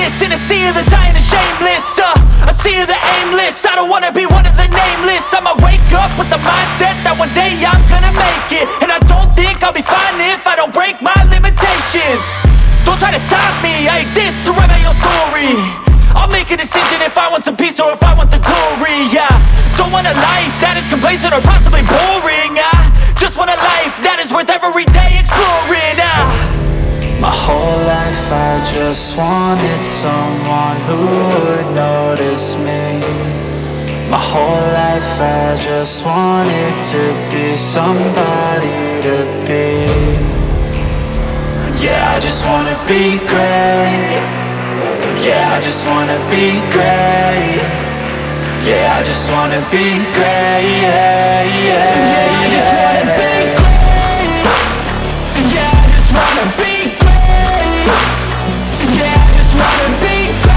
this in a sea of the dying and shameless, a sea of the aimless. I don't wanna be one of the nameless. I'ma wake up with the mindset that one day I'm gonna make it, and I don't think I'll be fine if I don't break my limitations. Don't try to stop me, I exist to write my own story. I'll make a decision if I want some peace or if I want the glory. Yeah, don't want a life that is complacent or possibly boring. I just want a life that is worth every day exploring. My whole life I just wanted someone who would notice me. My whole life I just wanted to be somebody to be. Yeah, I just wanna be great. Yeah, I just wanna be great. Yeah, I just wanna be great. Yeah, I just wanna be great. Yeah, I just wanna be great. Yeah, I just wanna be great.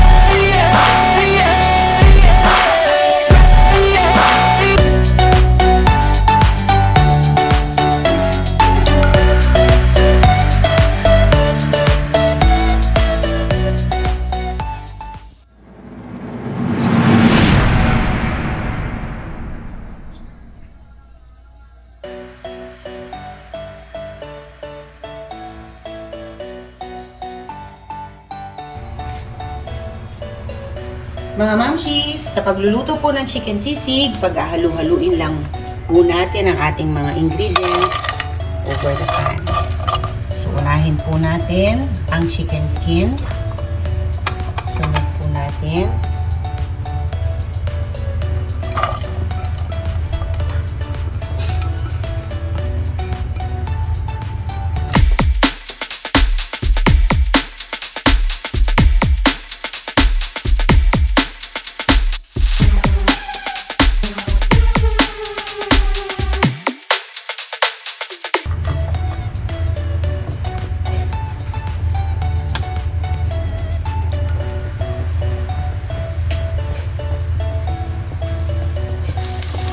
Mga mamshis, sa pagluluto po ng chicken sisig, pag-halu-haluin lang po natin ang ating mga ingredients over the pan. So, unahin po natin ang chicken skin. Sunod po natin.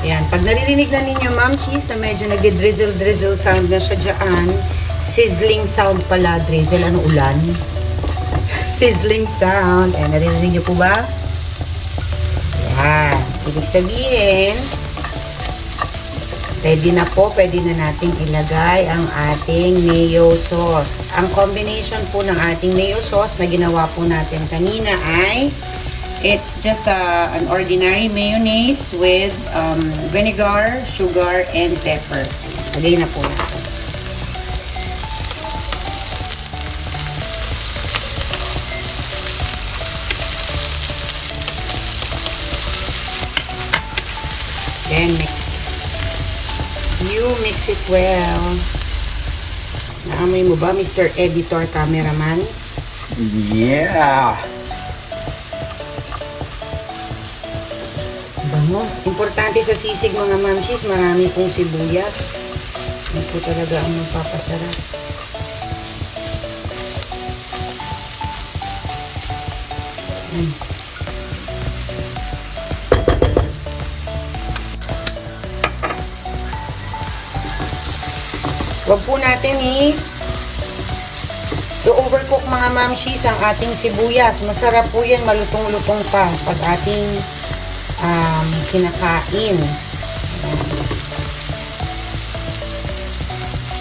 Ayan, pag naririnig na ninyo, mamshis, na medyo nag-drizzle sound na siya dyan, sizzling sound pala, drizzle, ano ulan? Sizzling sound. Ayan, naririnig nyo po ba? Ayan, ibig sabihin, ready na po, pwede na nating ilagay ang ating mayo sauce. Ang combination po ng ating mayo sauce na ginawa po natin kanina ay it's just an ordinary mayonnaise with vinegar, sugar, and pepper. Lagay na po natin. Then mix. You mix it well. Naamoy mo ba, Mr. Editor Cameraman? Yeah! Bango. Importante sa sisig, mga mamshis, marami pong sibuyas. Yan po talaga ang magpapasarap. Huwag po natin i-overcook, mga mamshis, ang ating sibuyas. Masarap po yan, malutong-lutong pa pag ating kinakain.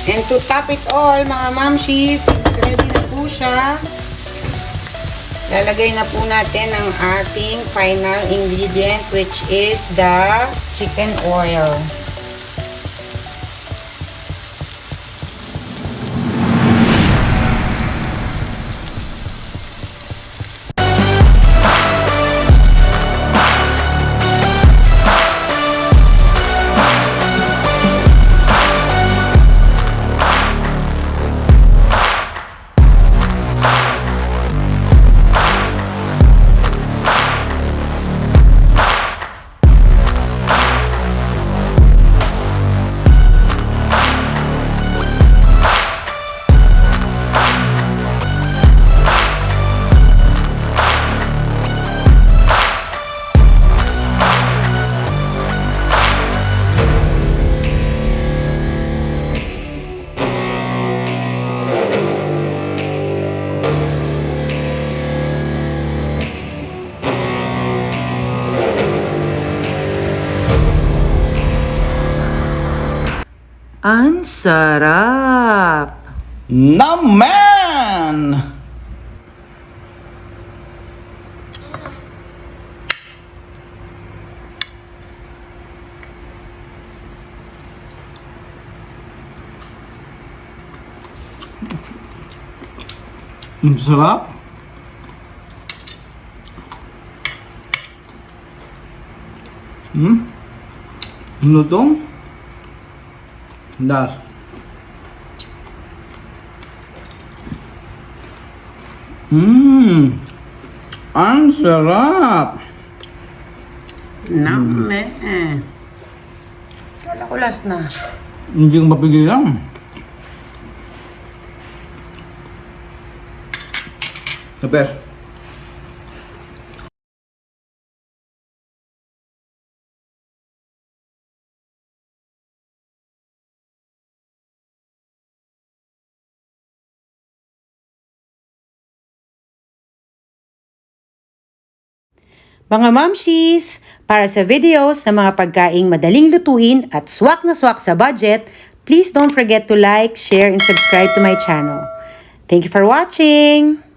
And to top it all, mga mamshis, ready na po siya. Lalagay na po natin ang ating final ingredient, which is the chicken oil. Ang sarap! Naman! Ang sarap. Lutong. Das. Ang sarap. Naman! Kala ko last na. Hindi ko mapigilan. The best. Mga mamshis, para sa videos ng mga pagkaing madaling lutuin at swak na swak sa budget, please don't forget to like, share, and subscribe to my channel. Thank you for watching!